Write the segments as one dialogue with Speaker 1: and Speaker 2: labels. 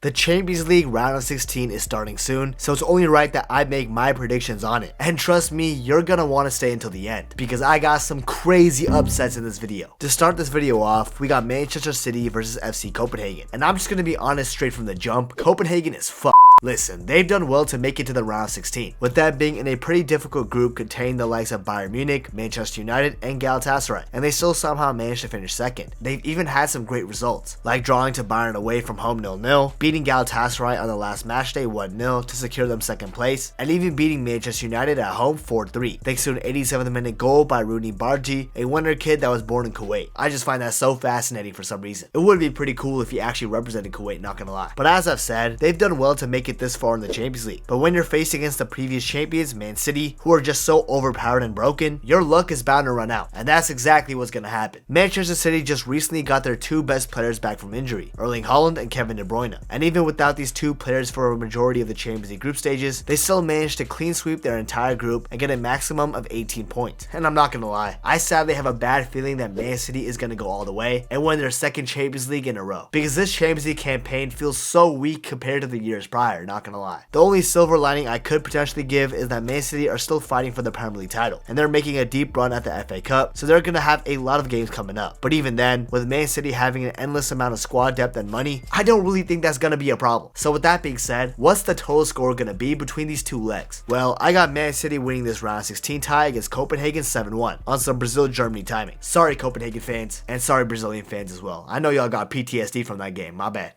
Speaker 1: The Champions League round of 16 is starting soon, so it's only right that I make my predictions on it. And trust me, you're gonna want to stay until the end, because I got some crazy upsets in this video. To start this video off, we got Manchester City versus FC Copenhagen. And I'm just gonna be honest straight from the jump, Copenhagen is fucked. Listen, they've done well to make it to the round of 16, with that being in a pretty difficult group containing the likes of Bayern Munich, Manchester United, and Galatasaray, and they still somehow managed to finish second. They've even had some great results, like drawing to Bayern away from home 0-0, beating Galatasaray on the last match day 1-0 to secure them second place, and even beating Manchester United at home 4-3, thanks to an 87th minute goal by Rooney Bargi, a wonder kid that was born in Kuwait. I just find that so fascinating for some reason. It would be pretty cool if he actually represented Kuwait, not gonna lie. But as I've said, they've done well to make it this far in the Champions League. But when you're faced against the previous champions, Man City, who are just so overpowered and broken, your luck is bound to run out. And that's exactly what's gonna happen. Manchester City just recently got their two best players back from injury, Erling Haaland and Kevin De Bruyne. And even without these two players for a majority of the Champions League group stages, they still managed to clean sweep their entire group and get a maximum of 18 points. And I'm not gonna lie, I sadly have a bad feeling that Man City is gonna go all the way and win their second Champions League in a row. Because this Champions League campaign feels so weak compared to the years prior, not gonna lie. The only silver lining I could potentially give is that Man City are still fighting for the Premier League title, and they're making a deep run at the FA Cup, so they're gonna have a lot of games coming up. But even then, with Man City having an endless amount of squad depth and money, I don't really think that's gonna be a problem. So with that being said, what's the total score gonna be between these two legs? Well, I got Man City winning this round 16 tie against Copenhagen 7-1 on some Brazil-Germany timing. Sorry Copenhagen fans, and sorry Brazilian fans as well. I know y'all got PTSD from that game, my bad.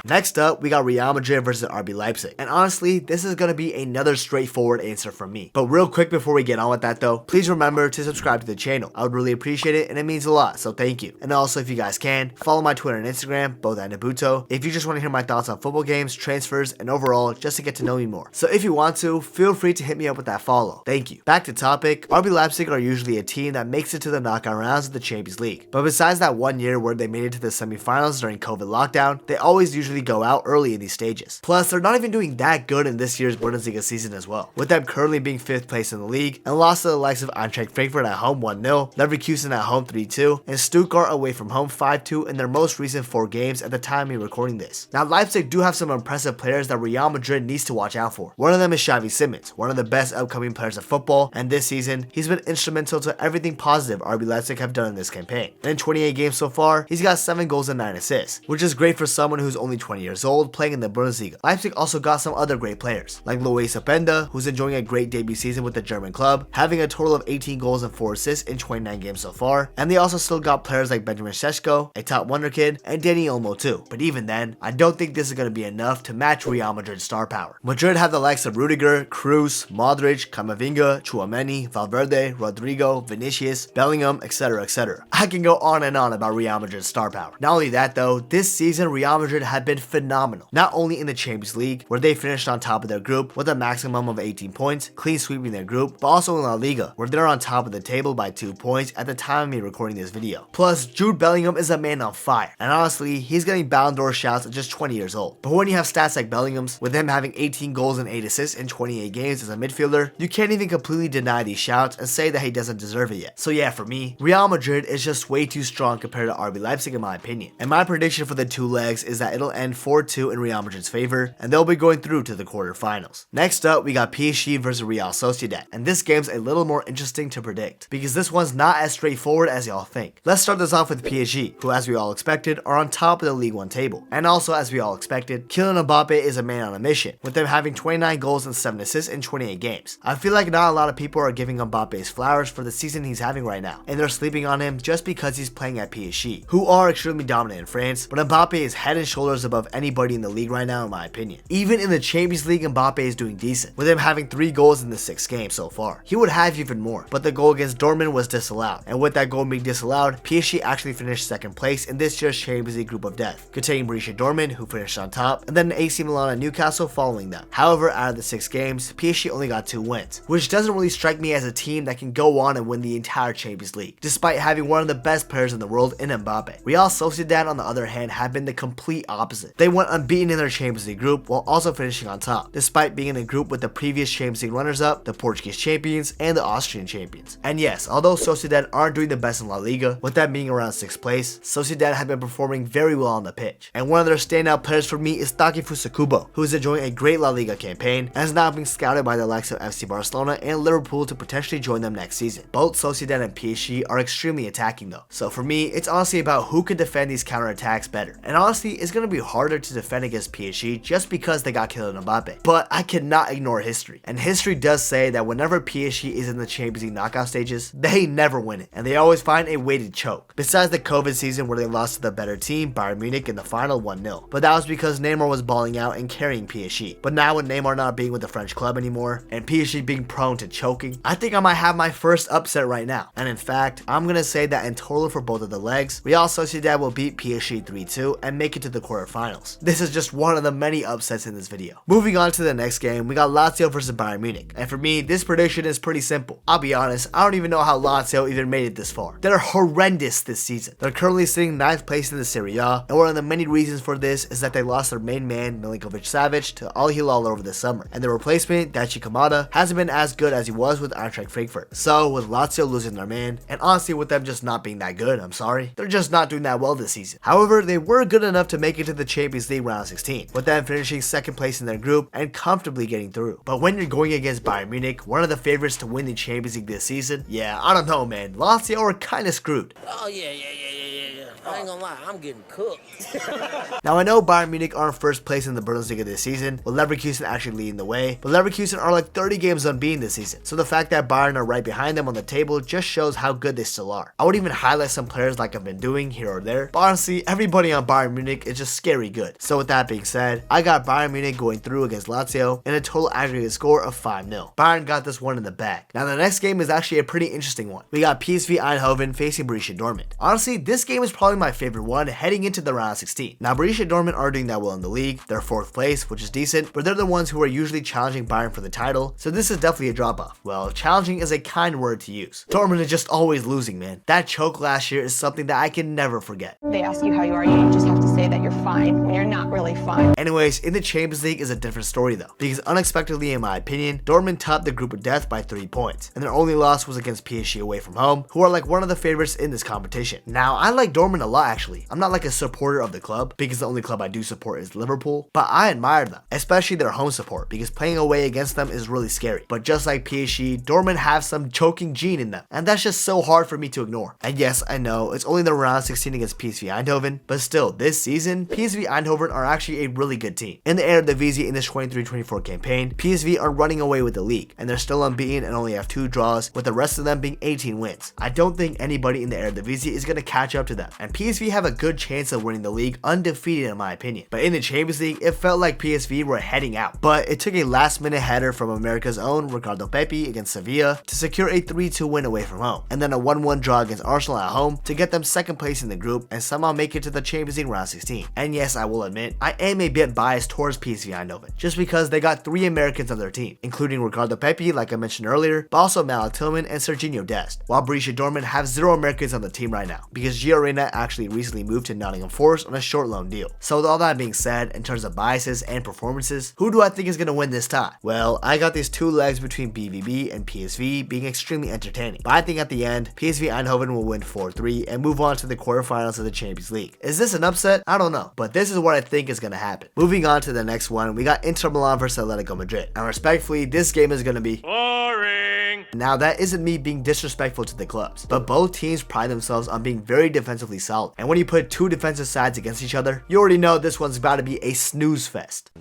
Speaker 1: Next up, we got Real Madrid versus RB Leipzig. And honestly, this is going to be another straightforward answer from me. But real quick before we get on with that though, please remember to subscribe to the channel. I would really appreciate it and it means a lot, so thank you. And also, if you guys can, follow my Twitter and Instagram, both at Nabhuto, if you just want to hear my thoughts on football games, transfers, and overall, just to get to know me more. So if you want to, feel free to hit me up with that follow. Thank you. Back to topic, RB Leipzig are usually a team that makes it to the knockout rounds of the Champions League. But besides that one year where they made it to the semifinals during COVID lockdown, they always usually go out early in these stages. Plus, they're not even doing that good in this year's Bundesliga season as well, with them currently being 5th place in the league and lost to the likes of Eintracht Frankfurt at home 1-0, Leverkusen at home 3-2, and Stuttgart away from home 5-2 in their most recent 4 games at the time of recording this. Now, Leipzig do have some impressive players that Real Madrid needs to watch out for. One of them is Xavi Simons, one of the best upcoming players of football, and this season, he's been instrumental to everything positive RB Leipzig have done in this campaign. And in 28 games so far, he's got 7 goals and 9 assists, which is great for someone who's only 20 years old playing in the Bundesliga. Leipzig also got some other great players, like Luis Openda, who's enjoying a great debut season with the German club, having a total of 18 goals and 4 assists in 29 games so far, and they also still got players like Benjamin Šeško, a top wonder kid, and Dani Olmo too. But even then, I don't think this is going to be enough to match Real Madrid's star power. Madrid have the likes of Rudiger, Kroos, Modric, Camavinga, Tchouameni, Valverde, Rodrigo, Vinicius, Bellingham, etc, etc. I can go on and on about Real Madrid's star power. Not only that though, this season Real Madrid have been phenomenal. Not only in the Champions League, where they finished on top of their group with a maximum of 18 points, clean sweeping their group, but also in La Liga, where they're on top of the table by 2 points at the time of me recording this video. Plus, Jude Bellingham is a man on fire, and honestly, he's getting Ballon d'Or shouts at just 20 years old. But when you have stats like Bellingham's, with him having 18 goals and 8 assists in 28 games as a midfielder, you can't even completely deny these shouts and say that he doesn't deserve it yet. So yeah, for me, Real Madrid is just way too strong compared to RB Leipzig in my opinion. And my prediction for the two legs is that it'll end 4-2 in Real Madrid's favor, and they'll be going through to the quarterfinals. Next up, we got PSG versus Real Sociedad, and this game's a little more interesting to predict, because this one's not as straightforward as y'all think. Let's start this off with PSG, who as we all expected are on top of the League 1 table, and also as we all expected, Kylian Mbappe is a man on a mission, with them having 29 goals and 7 assists in 28 games. I feel like not a lot of people are giving Mbappe's flowers for the season he's having right now, and they're sleeping on him just because he's playing at PSG, who are extremely dominant in France, but Mbappe is head and shoulders above anybody in the league right now in my opinion. Even in the Champions League, Mbappe is doing decent, with him having 3 goals in the 6 games so far. He would have even more, but the goal against Dortmund was disallowed, and with that goal being disallowed, PSG actually finished second place in this year's Champions League group of death, containing Borussia Dortmund, who finished on top, and then AC Milan and Newcastle following them. However, out of the 6 games, PSG only got 2 wins, which doesn't really strike me as a team that can go on and win the entire Champions League, despite having one of the best players in the world in Mbappe. Real Sociedad, on the other hand, have been the complete opposite opposite. They went unbeaten in their Champions League group while also finishing on top, despite being in a group with the previous Champions League runners-up, the Portuguese champions, and the Austrian champions. And yes, although Sociedad aren't doing the best in La Liga, with that being around 6th place, Sociedad have been performing very well on the pitch. And one of their standout players for me is Takefusa Kubo, who is enjoying a great La Liga campaign and is now being scouted by the likes of FC Barcelona and Liverpool to potentially join them next season. Both Sociedad and PSG are extremely attacking though, so for me, it's honestly about who can defend these counterattacks better. And honestly, it's going to be harder to defend against PSG just because they got Kylian Mbappe. But I cannot ignore history, and history does say that whenever PSG is in the Champions League knockout stages, they never win it, and they always find a way to choke. Besides the COVID season where they lost to the better team, Bayern Munich, in the final 1-0, but that was because Neymar was balling out and carrying PSG. But now with Neymar not being with the French club anymore, and PSG being prone to choking, I think I might have my first upset right now. And in fact, I'm gonna say that in total for both of the legs, Real Sociedad will beat PSG 3-2 and make it to the quarterfinals. This is just one of the many upsets in this video. Moving on to the next game, we got Lazio versus Bayern Munich, and for me, this prediction is pretty simple. I'll be honest, I don't even know how Lazio even made it this far. They're horrendous this season. They're currently sitting 9th place in the Serie A, and one of the many reasons for this is that they lost their main man, Milinkovic-Savic, to Al Hilal over the summer, and their replacement, Daichi Kamada, hasn't been as good as he was with Eintracht Frankfurt. So, with Lazio losing their man, and honestly with them just not being that good, I'm sorry, they're just not doing that well this season. However, they were good enough to make it to the Champions League round of 16, with them finishing 2nd place in their group and comfortably getting through. But when you're going against Bayern Munich, one of the favorites to win the Champions League this season, yeah, I don't know, man. Lazio are kinda screwed.
Speaker 2: Oh, yeah. I ain't gonna lie, I'm getting cooked.
Speaker 1: Now, I know Bayern Munich are in 1st place in the Bundesliga this season, with Leverkusen actually leading the way, but Leverkusen are like 30 games unbeaten this season, so the fact that Bayern are right behind them on the table just shows how good they still are. I would even highlight some players like I've been doing here or there, but honestly, everybody on Bayern Munich is just scary good. So with that being said, I got Bayern Munich going through against Lazio in a total aggregate score of 5-0. Bayern got this one in the bag. Now, the next game is actually a pretty interesting one. We got PSV Eindhoven facing Borussia Dortmund. Honestly, this game is probably my favorite one heading into the round of 16. Now, Borussia Dortmund are doing that well in the league. They're 4th place, which is decent, but they're the ones who are usually challenging Bayern for the title, so this is definitely a drop-off. Well, challenging is a kind word to use. Dortmund is just always losing, man. That choke last year is something that I can never forget.
Speaker 3: They ask you how you are, you just have to say that you're fine when you're not really fine.
Speaker 1: Anyways, in the Champions League is a different story though, because unexpectedly in my opinion, Dortmund topped the group of death by 3 points, and their only loss was against PSG away from home, who are like one of the favorites in this competition. Now, I like Dortmund a lot actually. I'm not like a supporter of the club, because the only club I do support is Liverpool, but I admire them, especially their home support, because playing away against them is really scary. But just like PSG, Dortmund have some choking gene in them, and that's just so hard for me to ignore. And yes, I know, it's only the round 16 against PSV Eindhoven, but still, this season, PSV Eindhoven are actually a really good team. In the Eredivisie in this 23-24 campaign, PSV are running away with the league, and they're still unbeaten and only have 2 draws, with the rest of them being 18 wins. I don't think anybody in the Eredivisie is going to catch up to them, and PSV have a good chance of winning the league undefeated in my opinion. But in the Champions League, it felt like PSV were heading out, but it took a last-minute header from America's own Ricardo Pepi against Sevilla to secure a 3-2 win away from home, and then a 1-1 draw against Arsenal at home to get them 2nd place in the group and somehow make it to the Champions League round 16. And yes, I will admit, I am a bit biased towards PSV Eindhoven, just because they got 3 Americans on their team, including Ricardo Pepi, like I mentioned earlier, but also Malik Tillman and Serginho Dest, while Borussia Dortmund have 0 Americans on the team right now, because Gio Reyna actually recently moved to Nottingham Forest on a short loan deal. So with all that being said, in terms of biases and performances, who do I think is going to win this tie? Well, I got these 2 legs between BVB and PSV being extremely entertaining, but I think at the end, PSV Eindhoven will win 4-3 and move on to the quarterfinals of the Champions League. Is this an upset? I don't know, but this is what I think is going to happen. Moving on to the next one, we got Inter Milan versus Atletico Madrid, and respectfully, this game is going to be boring. Now, that isn't me being disrespectful to the clubs, but both teams pride themselves on being very defensively solid, and when you put 2 defensive sides against each other, you already know this one's about to be a snooze fest.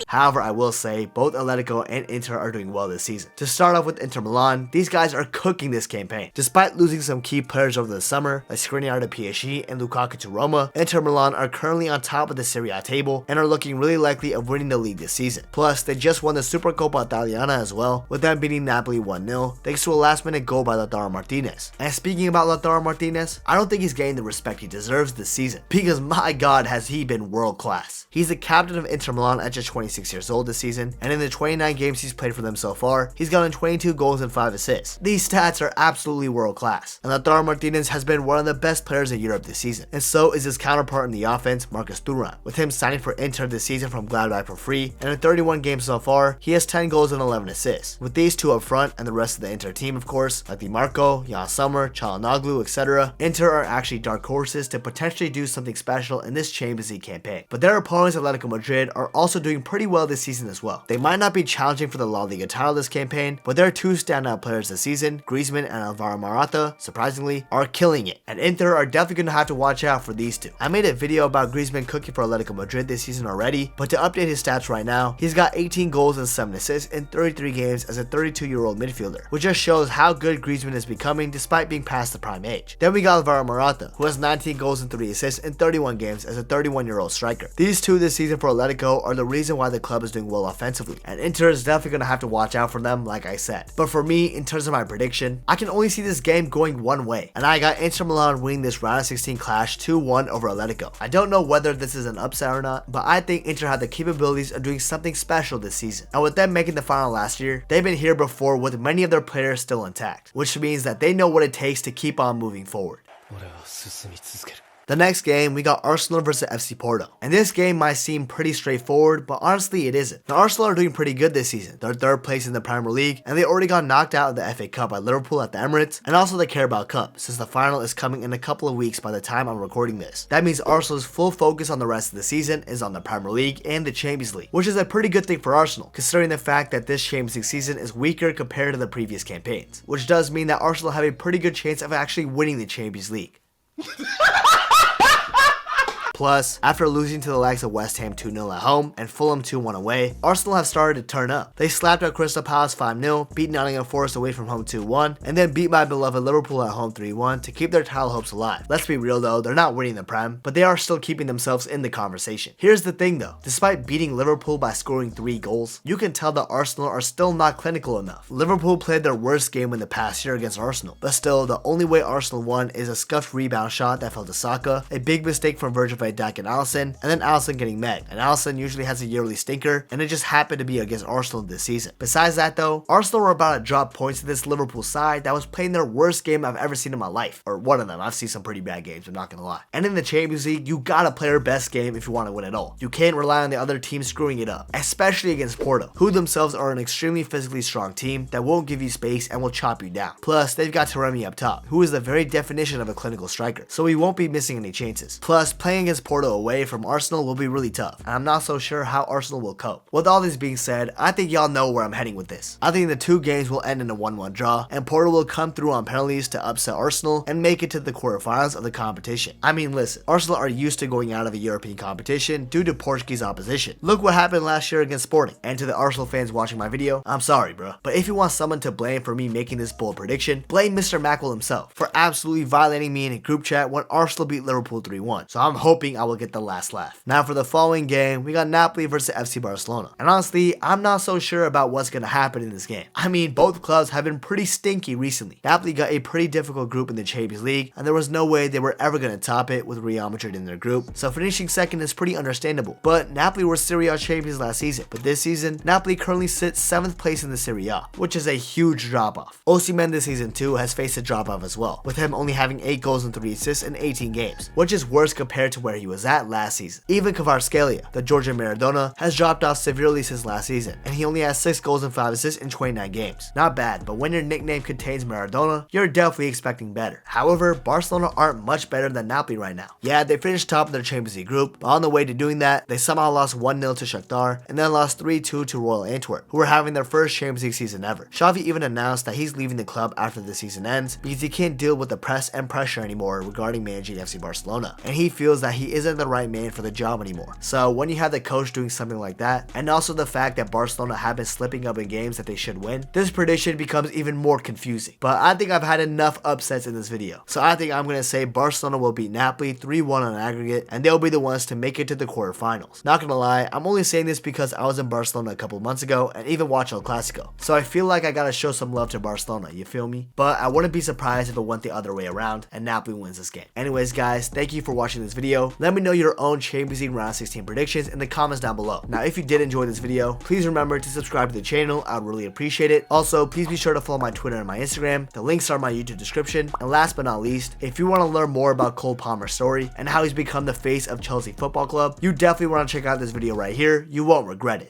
Speaker 1: However, I will say, both Atletico and Inter are doing well this season. To start off with Inter Milan, these guys are cooking this campaign. Despite losing some key players over the summer, like Skriniar to PSG and Lukaku to Roma, Inter Milan are currently on top of the Serie A table and are looking really likely of winning the league this season. Plus, they just won the Supercoppa Italiana as well, with them beating Napoli 1-0, thanks to a last-minute goal by Lautaro Martinez. And speaking about Lautaro Martinez, I don't think he's getting the respect he deserves this season, because my god has he been world class. He's the captain of Inter Milan at just 26 26 years old this season, and in the 29 games he's played for them so far, he's gotten 22 goals and 5 assists. These stats are absolutely world class, and Lautaro Martinez has been one of the best players in Europe this season, and so is his counterpart in the offense, Marcus Thuram, with him signing for Inter this season from Gladbach for free, and in 31 games so far, he has 10 goals and 11 assists. With these two up front and the rest of the Inter team, of course, like Di Marco, Jan Sommer, Çalhanoğlu, etc., Inter are actually dark horses to potentially do something special in this Champions League campaign. But their opponents, Atletico Madrid, are also doing pretty well this season as well. They might not be challenging for the La Liga title this campaign, but their two standout players this season, Griezmann and Alvaro Morata, surprisingly, are killing it, and Inter are definitely going to have to watch out for these two. I made a video about Griezmann cooking for Atletico Madrid this season already, but to update his stats right now, he's got 18 goals and 7 assists in 33 games as a 32-year-old midfielder, which just shows how good Griezmann is becoming despite being past the prime age. Then we got Alvaro Morata, who has 19 goals and 3 assists in 31 games as a 31-year-old striker. These two this season for Atletico are the reason why the club is doing well offensively, and Inter is definitely going to have to watch out for them, like I said. But for me, in terms of my prediction, I can only see this game going one way, and I got Inter Milan winning this round of 16 clash 2-1 over Atletico. I don't know whether this is an upset or not, but I think Inter had the capabilities of doing something special this season, and with them making the final last year, they've been here before with many of their players still intact, which means that they know what it takes to keep on moving forward. The next game, we got Arsenal versus FC Porto, and this game might seem pretty straightforward, but honestly it isn't. The Arsenal are doing pretty good this season. They're third place in the Premier League, and they already got knocked out of the FA Cup by Liverpool at the Emirates, and also the Carabao Cup, since the final is coming in a couple of weeks by the time I'm recording this. That means Arsenal's full focus on the rest of the season is on the Premier League and the Champions League, which is a pretty good thing for Arsenal, considering the fact that this Champions League season is weaker compared to the previous campaigns, which does mean that Arsenal have a pretty good chance of actually winning the Champions League. Plus, after losing to the likes of West Ham 2-0 at home and Fulham 2-1 away, Arsenal have started to turn up. They slapped out Crystal Palace 5-0, beat Nottingham Forest away from home 2-1, and then beat my beloved Liverpool at home 3-1 to keep their title hopes alive. Let's be real though, they're not winning the Prem, but they are still keeping themselves in the conversation. Here's the thing though, despite beating Liverpool by scoring 3 goals, you can tell that Arsenal are still not clinical enough. Liverpool played their worst game in the past year against Arsenal, but still, the only way Arsenal won is a scuffed rebound shot that fell to Saka, a big mistake from Virgil van Dijk and Alisson, and then Alisson getting megged, and Alisson usually has a yearly stinker, and it just happened to be against Arsenal this season. Besides that though, Arsenal were about to drop points to this Liverpool side that was playing their worst game I've ever seen in my life, or one of them. I've seen some pretty bad games, I'm not gonna lie. And in the Champions League, you gotta play your best game if you want to win it all. You can't rely on the other team screwing it up, especially against Porto, who themselves are an extremely physically strong team that won't give you space and will chop you down. Plus, they've got Taremi up top, who is the very definition of a clinical striker, so he won't be missing any chances. Plus, playing against Porto away from Arsenal will be really tough, and I'm not so sure how Arsenal will cope. With all this being said, I think y'all know where I'm heading with this. I think the two games will end in a 1-1 draw, and Porto will come through on penalties to upset Arsenal and make it to the quarterfinals of the competition. I mean, listen, Arsenal are used to going out of a European competition due to Portuguese opposition. Look what happened last year against Sporting. And to the Arsenal fans watching my video, I'm sorry bro, but if you want someone to blame for me making this bold prediction, blame Mr. maqwell himself for absolutely violating me in a group chat when Arsenal beat Liverpool 3-1, so I'm hoping I will get the last laugh. Now for the following game, we got Napoli versus FC Barcelona, and honestly, I'm not so sure about what's gonna happen in this game. I mean, both clubs have been pretty stinky recently. Napoli got a pretty difficult group in the Champions League, and there was no way they were ever gonna top it with Real Madrid in their group, so finishing second is pretty understandable. But Napoli were Serie A champions last season, but this season, Napoli currently sits 7th place in the Serie A, which is a huge drop-off. Osimhen this season too has faced a drop-off as well, with him only having 8 goals and 3 assists in 18 games, which is worse compared to where he was at last season. Even Kvaratskhelia, the Georgian Maradona, has dropped off severely since last season, and he only has 6 goals and 5 assists in 29 games. Not bad, but when your nickname contains Maradona, you're definitely expecting better. However, Barcelona aren't much better than Napoli right now. Yeah, they finished top of their Champions League group, but on the way to doing that, they somehow lost 1-0 to Shakhtar, and then lost 3-2 to Royal Antwerp, who were having their first Champions League season ever. Xavi even announced that he's leaving the club after the season ends because he can't deal with the press and pressure anymore regarding managing FC Barcelona, and he feels that he isn't the right man for the job anymore. So when you have the coach doing something like that, and also the fact that Barcelona have been slipping up in games that they should win, this prediction becomes even more confusing. But I think I've had enough upsets in this video, so I think I'm going to say Barcelona will beat Napoli 3-1 on aggregate, and they'll be the ones to make it to the quarterfinals. Not gonna lie, I'm only saying this because I was in Barcelona a couple months ago and even watched El Clasico, so I feel like I gotta show some love to Barcelona, you feel me? But I wouldn't be surprised if it went the other way around and Napoli wins this game. Anyways guys, thank you for watching this video. video. Let me know your own Champions League round 16 predictions in the comments down below. Now, if you did enjoy this video, please remember to subscribe to the channel. I would really appreciate it. Also, please be sure to follow my Twitter and my Instagram. The links are in my YouTube description. And last but not least, if you want to learn more about Cole Palmer's story and how he's become the face of Chelsea Football Club, you definitely want to check out this video right here. You won't regret it.